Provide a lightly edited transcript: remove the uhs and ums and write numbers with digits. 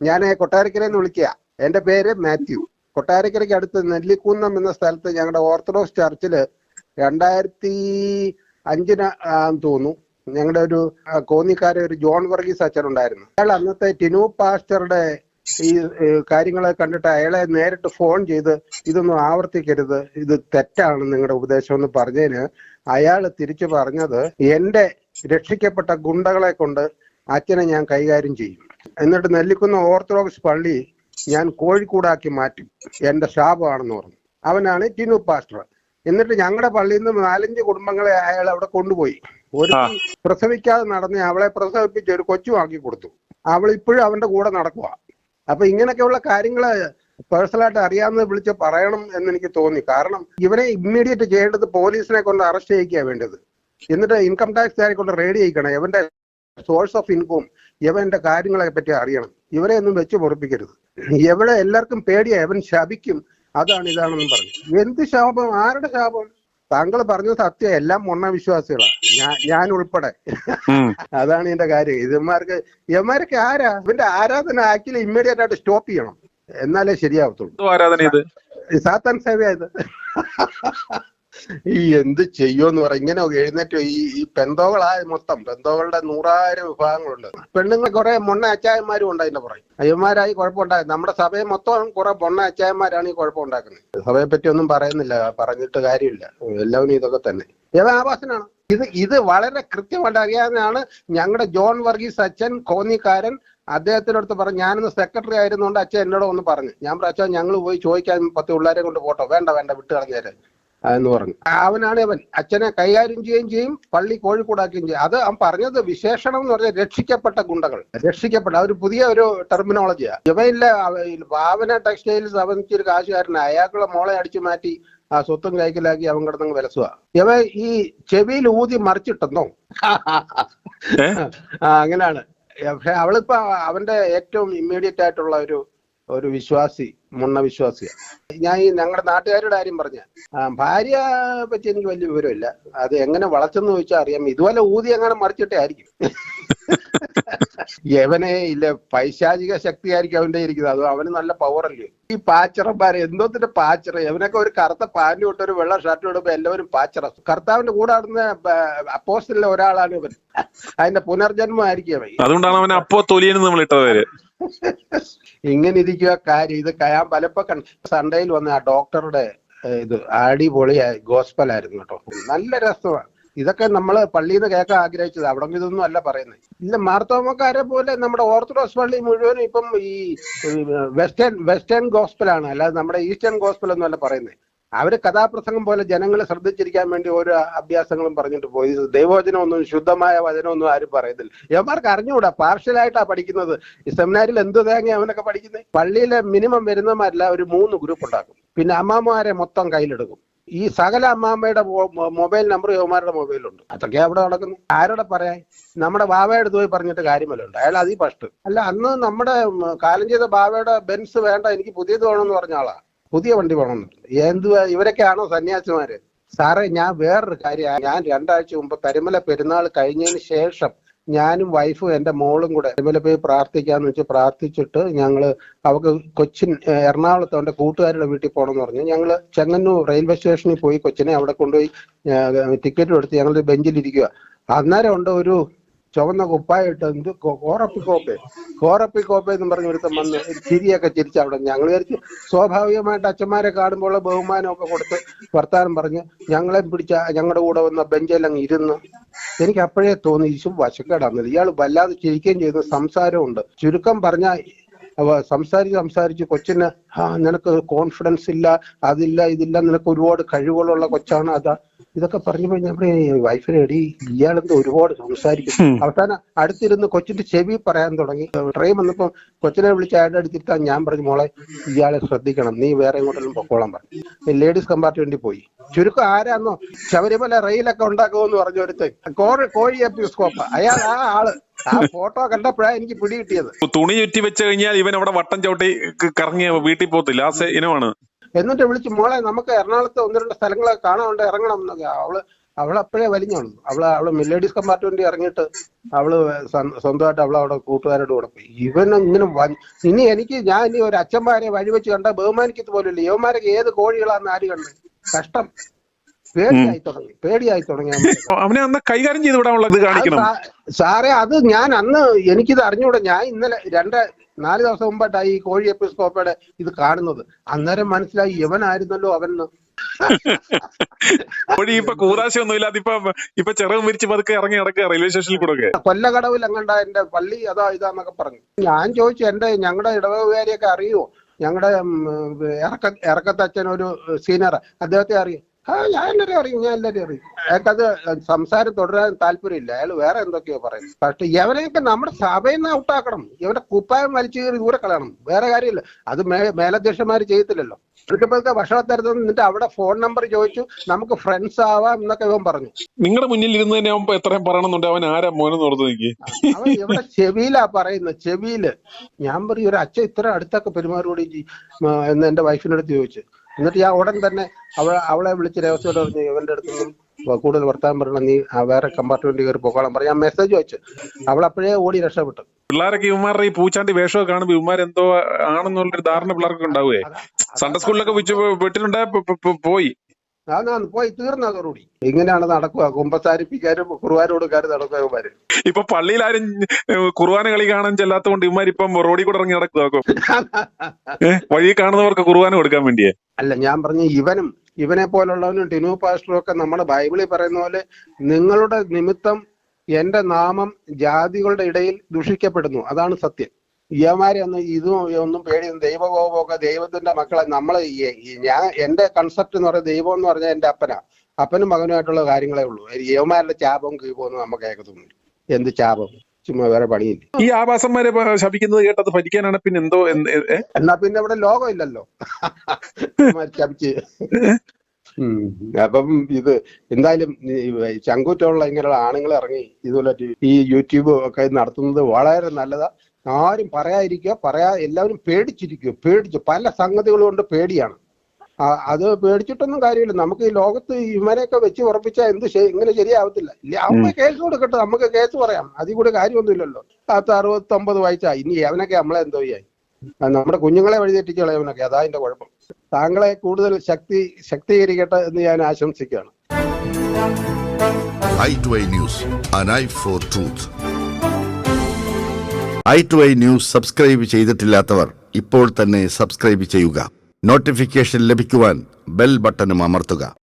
ഞാൻ കൊട്ടാരക്കരയിൽ നിന്ന് വിളിക്കുക. എന്റെ പേര് മാത്യു. കൊട്ടാരക്കരയ്ക്ക് അടുത്ത് നെല്ലിക്കുന്നം എന്ന സ്ഥലത്ത് ഞങ്ങളുടെ ഓർത്തഡോക്സ് ചർച്ചില് 2005 തോന്നുന്നു ഞങ്ങളുടെ ഒരു കോന്നിക്കാരെ ഒരു ജോൺ വർഗീസ് അച്ഛൻ ഉണ്ടായിരുന്നു. അയാൾ അന്നത്തെ ടിനു പാസ്റ്ററുടെ ഈ കാര്യങ്ങളെ കണ്ടിട്ട് അയാളെ നേരിട്ട് ഫോൺ ചെയ്ത് ഇതൊന്നും ആവർത്തിക്കരുത്, ഇത് തെറ്റാണ് നിങ്ങളുടെ ഉപദേശം എന്ന് പറഞ്ഞതിന് അയാൾ തിരിച്ചു പറഞ്ഞത്, എന്റെ രക്ഷിക്കപ്പെട്ട ഗുണ്ടകളെ കൊണ്ട് അച്ഛനെ ഞാൻ കൈകാര്യം ചെയ്യും, എന്നിട്ട് നെല്ലിക്കുന്ന ഓർത്തഡോക്സ് പള്ളി ഞാൻ കോഴിക്കോടാക്കി മാറ്റും, എന്റെ ശാപമാണെന്ന് പറഞ്ഞു. അവനാണ് ടിനു പാസ്റ്റർ. എന്നിട്ട് ഞങ്ങളുടെ പള്ളിയിൽ നിന്ന് 4-5 കുടുംബങ്ങളെ അയാൾ അവിടെ കൊണ്ടുപോയി. ഒരു പ്രസവിക്കാതെ നടന്ന് അവളെ പ്രസവിപ്പിച്ച് ഒരു കൊച്ചുമാക്കി കൊടുത്തു. അവൾ ഇപ്പോഴും അവന്റെ കൂടെ നടക്കുക. അപ്പൊ ഇങ്ങനെയൊക്കെയുള്ള കാര്യങ്ങള് പേഴ്സണലായിട്ട് അറിയാവുന്ന വിളിച്ച് പറയണം എന്ന് എനിക്ക് തോന്നി. കാരണം ഇവനെ ഇമ്മീഡിയറ്റ് ചെയ്യേണ്ടത് പോലീസിനെ കൊണ്ട് അറസ്റ്റ് ചെയ്യിക്കുക വേണ്ടത്. എന്നിട്ട് ഇൻകം ടാക്സുകാരെ കൊണ്ട് റെയ്ഡ് ചെയ്യിക്കണം. ഇവന്റെ സോഴ്സ് ഓഫ് ഇൻകം, ഇവന്റെ കാര്യങ്ങളെ പറ്റി അറിയണം. ഇവരെ ഒന്നും വെച്ച് പൊറപ്പിക്കരുത്. എവിടെ എല്ലാവർക്കും പേടിയാ, അവൻ ശപിക്കും, അതാണ് ഇതാണെന്നും പറഞ്ഞു. എന്ത് ശാപം? ആരുടെ ശാപം? താങ്കൾ പറഞ്ഞത് സത്യം, എല്ലാം മൊണ്ണ വിശ്വാസികളാ, ഞാൻ ഉൾപ്പെടെ. അതാണ് ഇതിന്റെ കാര്യം. ഇവന്മാർക്ക് ആരാ? ഇവന്റെ ആരാധന ആക്ച്വലി ഇമ്മീഡിയറ്റ് ആയിട്ട് സ്റ്റോപ്പ് ചെയ്യണം, എന്നാലേ ശരിയാവത്തുള്ളൂ. ആരാധന ഇത് സാത്താൻ സേവയായത്. ഈ എന്ത് ചെയ്യുമെന്ന് പറ, ഇങ്ങനെ എഴുന്നേറ്റ് ഈ പെന്തോകളായ മൊത്തം പെന്തോകളുടെ 100,000 വിഭാഗങ്ങളുണ്ട്. പെണ്ണുങ്ങൾ കുറെ മൊണ്ണ അച്ചായന്മാരും ഉണ്ട് അതിന്റെ പുറകെ. അയ്യന്മാരായി കുഴപ്പമുണ്ടാകും. നമ്മുടെ സഭയെ മൊത്തം കുറെ മൊണ്ണ അച്ചായന്മാരാണ് ഈ കുഴപ്പമുണ്ടാക്കുന്നത്. സഭയെ പറ്റി ഒന്നും പറയുന്നില്ല, പറഞ്ഞിട്ട് കാര്യമില്ല. എല്ലാവരും ഇതൊക്കെ തന്നെ. ഏവ ആവാസനാണ് ഇത് വളരെ കൃത്യമായിട്ട് അറിയാവുന്നതാണ്. ഞങ്ങളുടെ ജോൺ വർഗീസ് അച്ഛൻ കോന്നിക്കാരൻ അദ്ദേഹത്തിനടുത്ത് പറഞ്ഞു, ഞാനൊന്ന് സെക്രട്ടറി ആയിരുന്നുകൊണ്ട് അച്ഛൻ എന്നോട് ഒന്ന് പറഞ്ഞു. ഞാൻ അച്ഛൻ ഞങ്ങൾ പോയി ചോദിക്കാൻ 10 പിള്ളേരെ കൊണ്ട് പോട്ടോ, വേണ്ട വിട്ട് കളഞ്ഞേരെ എന്ന് പറഞ്ഞു. അവനാണ് അവൻ അച്ഛനെ കൈകാര്യം ചെയ്യുകയും ചെയ്യും, പള്ളി കോഴിക്കോടാക്കുകയും ചെയ്യും. അത് അവൻ പറഞ്ഞത് വിശേഷണം എന്ന് പറഞ്ഞാൽ രക്ഷിക്കപ്പെട്ട ഗുണ്ടകൾ. രക്ഷിക്കപ്പെട്ട ഒരു പുതിയ ഒരു ടെർമിനോളജിയാ. ഇവയില്ല ഭാവന ടെക്സ്റ്റൈൽസ് അവനിച്ചൊരു കാശുകാരനാണ്. അയാൾക്കുള്ള മോളെ അടിച്ചു മാറ്റി ആ സ്വത്തും കൈക്കലാക്കി അവൻ കിടന്നങ്ങ് വിലസുക. ഇവ ഈ ചെവിയിൽ ഊതി മറിച്ചിട്ടെന്നോ അങ്ങനെയാണ്. പക്ഷെ അവളിപ്പോ അവന്റെ ഏറ്റവും ഇമ്മീഡിയറ്റ് ആയിട്ടുള്ള ഒരു വിശ്വാസി, മുണ്ണ വിശ്വാസിയാണ്. ഞാൻ ഈ ഞങ്ങളുടെ നാട്ടുകാരുടെ കാര്യം പറഞ്ഞ ഭാര്യ പറ്റി എനിക്ക് വലിയ വിവരമില്ല. അത് എങ്ങനെ വളച്ചെന്ന് ചോദിച്ചാൽ അറിയാം. ഇതുപോലെ ഊതി എങ്ങനെ മറിച്ചിട്ടേ ആയിരിക്കും. യവനെ ഇല്ല പൈശാചിക ശക്തി ആയിരിക്കും അവന്റെ ഇരിക്കുന്നത്. അത് അവന് നല്ല പവറല്ലേ. ഈ പാച്ചറന്മാരെ എന്തോത്തിന്റെ പാച്ചറ. ഇവനൊക്കെ ഒരു കറുത്ത പാന്റ് ഇട്ട് ഒരു വെള്ള ഷർട്ട് ഇടുമ്പോ എല്ലാവരും പാച്ചറ. കർത്താവിന്റെ കൂടെ നടന്ന അപ്പോസ്റ്റലിലെ ഒരാളാണ് ഇവൻ. അതിന്റെ പുനർജന്മമായിരിക്കും അവൻ. അതുകൊണ്ടാണ് അവൻ അപ്പോ തൊലിയെന്ന് നമ്മൾ ഇട്ട പേര്. ഇങ്ങനെ ഇരിക്കുക കാര്യം. ഇത് ഞാൻ പലപ്പോ സൺഡേയിൽ വന്ന ആ ഡോക്ടറുടെ ഇത് അടിപൊളിയായ ഗോസ്പലായിരുന്നു കേട്ടോ. നല്ല രസമാണ്. ഇതൊക്കെ നമ്മൾ പള്ളിയിൽ നിന്ന് കേൾക്കാൻ ആഗ്രഹിച്ചത്. അവിടെ ഇതൊന്നും അല്ല പറയുന്നത്. ഇല്ല മാർത്തോമക്കാരെ പോലെ നമ്മുടെ ഓർത്തഡോക്സ് പള്ളി മുഴുവനും ഇപ്പം ഈ വെസ്റ്റേൺ ഗോസ്പലാണ്, അല്ലാതെ നമ്മുടെ ഈസ്റ്റേൺ ഗോസ്പൽ ഒന്നും അല്ല പറയുന്നത്. അവര് കഥാപ്രസംഗം പോലെ ജനങ്ങളെ ശ്രദ്ധിച്ചിരിക്കാൻ വേണ്ടി ഓരോ അഭ്യാസങ്ങളും പറഞ്ഞിട്ട് പോയി. ദൈവവചനമൊന്നും ശുദ്ധമായ വചനമൊന്നും ആരും പറയുന്നില്ല. യവന്മാർക്ക് അറിഞ്ഞുകൂടാ, പാർഷ്യലായിട്ടാ പഠിക്കുന്നത്. ഈ സെമിനാരിൽ എന്ത് തേങ്ങ അവനൊക്കെ പഠിക്കുന്നത്. പള്ളിയിലെ മിനിമം വരുന്നവന്മാരില്ല ഒരു 3 ഗ്രൂപ്പ് ഉണ്ടാക്കും. പിന്നെ അമ്മാമ്മമാരെ മൊത്തം കയ്യിലെടുക്കും. ഈ സകല അമ്മാമ്മയുടെ മൊബൈൽ നമ്പർ യുവമാരുടെ മൊബൈലുണ്ട്. അതൊക്കെ അവിടെ നടക്കുന്നു. ആരോടെ പറയാൻ? നമ്മുടെ ബാവയുടെ അടുത്ത് പോയി പറഞ്ഞിട്ട് കാര്യമല്ലുണ്ട്. അയാൾ അതീ ഫസ്റ്റ് അല്ല. അന്ന് നമ്മുടെ കാലം ചെയ്ത ബാവയുടെ ബെൻസ് വേണ്ട, എനിക്ക് പുതിയത് വേണമെന്ന് പറഞ്ഞ ആളാ. പുതിയ വണ്ടി വേണമെന്നുണ്ട്. ഇവരൊക്കെയാണോ സന്യാസിമാര്? സാറേ ഞാൻ വേറൊരു കാര്യം, ഞാൻ 2 ആഴ്ച മുമ്പ് പരിമല പെരുന്നാൾ കഴിഞ്ഞതിന് ശേഷം ഞാനും വൈഫും എന്റെ മോളും കൂടെ പരിമല പോയി പ്രാർത്ഥിക്കാന്ന് വെച്ച് പ്രാർത്ഥിച്ചിട്ട് ഞങ്ങള് അവക്ക് കൊച്ചിൻ എറണാകുളത്ത് അവന്റെ കൂട്ടുകാരുടെ വീട്ടിൽ പോകണമെന്ന് പറഞ്ഞു. ഞങ്ങള് ചെങ്ങന്നൂർ റെയിൽവേ സ്റ്റേഷനിൽ പോയി കൊച്ചിനെ അവിടെ കൊണ്ടുപോയി ടിക്കറ്റ് എടുത്ത് ഞങ്ങൾ ബെഞ്ചിലിരിക്കുക. അന്നേരം ഉണ്ട് ഒരു ചുവന്ന കുപ്പായിട്ട് എന്ത് കോറപ്പിക്കോപ്പ എന്ന് പറഞ്ഞ ഒരുത്തം വന്ന് ചിരിയൊക്കെ ചിരിച്ച് അവിടെ. ഞങ്ങൾ വിചാരിച്ച് സ്വാഭാവികമായിട്ട് അച്ഛന്മാരെ കാണുമ്പോൾ ബഹുമാനമൊക്കെ കൊടുത്ത് വർത്താനം പറഞ്ഞ് ഞങ്ങളെ പിടിച്ച ഞങ്ങളുടെ കൂടെ വന്ന ബെഞ്ചെല്ലാം ഇരുന്ന് എനിക്ക് അപ്പോഴേ തോന്നി ഈശോ വശക്കേടാന്നത്. ഇയാൾ വല്ലാതെ ചിരിക്കുകയും ചെയ്തു. സംസാരമുണ്ട്. ചുരുക്കം പറഞ്ഞാൽ സംസാരിച്ച് കൊച്ചിന് നിനക്ക് കോൺഫിഡൻസ് ഇല്ല, അതില്ല ഇതില്ല, നിനക്ക് ഒരുപാട് കഴിവുകളുള്ള കൊച്ചാണ്, അതാ ഇതൊക്കെ പറഞ്ഞപ്പോ നമ്മുടെ വൈഫിനെ എടി ഇയാളെന്ത് ഒരുപാട് സംസാരിക്കും. അവസാനം അടുത്തിരുന്ന് കൊച്ചിന്റെ ചെവി പറയാൻ തുടങ്ങി. ട്രെയിൻ വന്നപ്പോ കൊച്ചിനെ വിളിച്ച് അയാളുടെ അടുത്തിരുത്താൻ ഞാൻ പറഞ്ഞു, മോളെ ഇയാളെ ശ്രദ്ധിക്കണം, നീ വേറെ എങ്ങോട്ടെങ്കിലും പൊക്കോളാൻ പറഞ്ഞു. ലേഡീസ് കമ്പാർട്ട്മെന്റിൽ പോയി. ചുരുക്കം ആരാന്നോ ശബരിമല റെയിലൊക്കെ ഉണ്ടാക്കുമെന്ന് പറഞ്ഞ ഒരുത്തൻ കോഴി എപ്പിസ്കോപ്പ. അയാൾ ആ ആള്. ആ ഫോട്ടോ കണ്ടപ്പോഴാണ് എനിക്ക് പിടി കിട്ടിയത്. തുണി ചുറ്റി വെച്ച് കഴിഞ്ഞാൽ ഇവൻ അവിടെ വട്ടം ചവിട്ടി കറങ്ങി വീട്ടിൽ പോകത്തില്ല. ആ ഇനമാണ്. എന്നിട്ട് വിളിച്ച്, മോളെ നമുക്ക് എറണാകുളത്ത് 1-2 സ്ഥലങ്ങളൊക്കെ കാണാനുണ്ട്, ഇറങ്ങണം എന്നൊക്കെ. അവള് അവളപ്പോഴേ വലിഞ്ഞോളൂ. അവള് മില്ലേഡീസ് കമ്പാർട്ട്മെന്റിൽ ഇറങ്ങിയിട്ട് അവള് സ്വന്തമായിട്ട് അവിടെ കൂട്ടുകാരോട് കൂടെ പോയി. ഇവൻ ഇങ്ങനെ ഇനി ഞാൻ ഇനി ഒരു അച്ഛന്മാരെ വഴിവെച്ച് കണ്ട ബഹുമാനിക്കത്ത് പോലും യുവമാരൊക്കെ ഏത് കോഴികളാന്ന് ആര് കണ്ട്. കഷ്ടം. പേടിയായി തുടങ്ങി അവനെ അന്ന് കൈകാര്യം ചെയ്ത് വിടാനുള്ളത് കാണിക്കണം സാറേ. അത് ഞാൻ അന്ന് എനിക്കിത് അറിഞ്ഞൂടെ. ഞാൻ ഇന്നലെ 4 ദിവസം മുമ്പായിട്ടായി ഈ കോഴി എപ്പിസ്കോപ്പയുടെ ഇത് കാണുന്നത്. അന്നേരം മനസ്സിലായി ഇവനായിരുന്നല്ലോ അവന്. കോഴി ഇപ്പൊ കൂതാശയൊന്നും ഇല്ലാതെ ഇപ്പൊ ചെറുതും വിരിച്ച് പതുക്കെ ഇറങ്ങി നടക്കുക റെയിൽവേ സ്റ്റേഷനിൽ കൂടെ. കൊല്ലകടവിൽ എങ്ങണ്ട എന്റെ പള്ളി ഇതാന്നൊക്കെ പറഞ്ഞു. ഞാൻ ചോദിച്ചു ഞങ്ങളുടെ ഇടവകാരിയൊക്കെ അറിയുമോ? ഞങ്ങളുടെ ഇറക്കത്തച്ഛൻ ഒരു സീനിയർ, അദ്ദേഹത്തെ അറിയും. ഞാൻ എല്ലാവരും അറിയും, അയാൾക്കത് സംസാരം തുടരാൻ താല്പര്യമില്ല. അയാൾ വേറെ എന്തൊക്കെയോ പറയും. പക്ഷെ ഇവനെയൊക്കെ നമ്മുടെ സഭയിൽ നിന്ന് ഔട്ടാക്കണം. ഇവന്റെ കുപ്പായം വലിച്ചു കയറി ദൂരെ കളയണം. വേറെ കാര്യമില്ല. അത് മേലധ്യക്ഷന്മാര് ചെയ്യത്തില്ലല്ലോ. ഇവർക്കിപ്പോഴത്തെ ഭക്ഷണത്തരത്ത് എന്നിട്ട് അവിടെ ഫോൺ നമ്പർ ചോദിച്ചു, നമുക്ക് ഫ്രണ്ട്സ് ആവാം എന്നൊക്കെ ഇവൻ പറഞ്ഞു. നിങ്ങളുടെ മുന്നിൽ ഇരുന്ന് തന്നെ ആവുമ്പോ എത്രയും പറയണമെന്നുണ്ട്. അവൻ ആരാ മോനെന്ന് ഓർത്ത് നിൽക്കി. അവൻ ഇവിടെ ചെവിയിലാ പറയുന്നത്, ചെവിയില്. ഞാൻ പറയും ഒരു അച്ഛൻ ഇത്ര അടുത്തൊക്കെ പെരുമാറുകൂടി എന്ന് എന്റെ വൈഫിനടുത്ത് ചോദിച്ചു. എന്നിട്ട് ഞാൻ ഉടൻ തന്നെ അവളെ വിളിച്ച് രഹസ്യോട് പറഞ്ഞു, ഇവന്റെ അടുത്തൊന്നും കൂടുതൽ വർത്താനം പറയണം, നീ വേറെ കമ്പാർട്ട്മെന്റിൽ കയറി പോകണം പറഞ്ഞു. ഞാൻ മെസ്സേജ് വെച്ചു. അവളപ്പോഴേ ഓടി രക്ഷപ്പെട്ടു. പിള്ളേരൊക്കെ ഇവന്മാരുടെ ഈ പൂച്ചാണ്ടി വേഷമൊക്കെ കാണുമ്പോ ഇവന്മാരെന്തോ ആണെന്നുള്ളൊരു ധാരണ പിള്ളേർക്ക് ഉണ്ടാവേ. സൺഡേ സ്കൂളിലൊക്കെ വിട്ടിട്ടുണ്ടായ പോയി പോയി തീർന്നതോടുകൂടി. ഇങ്ങനെയാണ് നടക്കുക. കുമ്പസാരിപ്പിക്കാരും കുർബാന കൊടുക്കാരും നടക്കുക ഇവന്മാര്. ഇപ്പൊ പള്ളിയിൽ ആരും കുർബാന കളി കാണാൻ ചെല്ലാത്തതുകൊണ്ട് ഇവന്മാരിപ്പം റോഡിൽ കൂടെ ഇറങ്ങി നടക്കുക. വഴി കാണുന്നവർക്ക് കുർബാന കൊടുക്കാൻ വേണ്ടിയേ. അല്ല, ഞാൻ പറഞ്ഞു ഇവനെ പോലുള്ളവനും ടിനു പാസ്റ്ററും ഒക്കെ നമ്മുടെ ബൈബിളിൽ പറയുന്ന പോലെ നിങ്ങളുടെ നിമിത്തം എന്റെ നാമം ജാതികളുടെ ഇടയിൽ ദുഷിക്കപ്പെടുന്നു. അതാണ് സത്യം. യവന്മാരെ ഒന്നും പേടിയൊന്നും. ദൈവകോപമൊക്കെ ദൈവത്തിന്റെ മക്കളെ എന്റെ കൺസെപ്റ്റ് എന്ന് പറയുന്നത് ദൈവം എന്ന് പറഞ്ഞാൽ എന്റെ അപ്പനും മകനുമായിട്ടുള്ള കാര്യങ്ങളേ ഉള്ളൂ. യവന്മാരുടെ ചാപവും കീപവും നമുക്ക് കേൾക്കത്തൊന്നുമില്ല. എന്ത് ചാപം? ചുമ്മാ വേറെ പണിയില്ല. ഈ ആഭാസന്മാരെ ശപിക്കുന്നത് കേട്ടത് ഭരിക്കാനാണ്. പിന്നെ എന്തോ എന്നാ പിന്നെ ഇവിടെ ലോകം ഇല്ലല്ലോ. ശപിച്ച് അപ്പം ഇത് എന്തായാലും ചങ്കൂറ്റമുള്ള ഇങ്ങനെയുള്ള ആണുങ്ങൾ ഇറങ്ങി ഇതുപോലെ ഈ യൂട്യൂബ് ഒക്കെ നടത്തുന്നത് വളരെ നല്ലതാ. ആരും എല്ലാവരും പേടിച്ചു പല സംഗതികൾ കൊണ്ട് പേടിയാണ്. അത് പേടിച്ചിട്ടൊന്നും കാര്യമില്ല. നമുക്ക് ഈ ലോകത്ത് ഇവനെയൊക്കെ വെച്ച് ഉറപ്പിച്ചാൽ ഇങ്ങനെ ശരിയാവത്തില്ല. അവന് കേസ് കൊടുക്കട്ടെ, നമുക്ക് കേസ് പറയാം. അതിൽ കൂടെ കാര്യമൊന്നുമില്ലല്ലോ. 69 വയസ്സായി. ഇനി അവനൊക്കെ നമ്മളെ എന്തോ ചെയ്യായി? നമ്മുടെ കുഞ്ഞുങ്ങളെ വഴിതെറ്റിച്ച് കളയവനൊക്കെ. അതാ അതിന്റെ കുഴപ്പം. താങ്കളെ കൂടുതൽ ശക്തീകരിക്കട്ടെ എന്ന് ഞാൻ ആശംസിക്കുകയാണ്. i2i News, an eye for truth. i2i news subscribe ചെയ്തിട്ടില്ലാത്തവർ ഇപ്പോൾ തന്നെ സബ്സ്ക്രൈബ് ചെയ്യുക. നോട്ടിഫിക്കേഷൻ ലഭിക്കുവാൻ ബെൽ ബട്ടണും അമർത്തുക.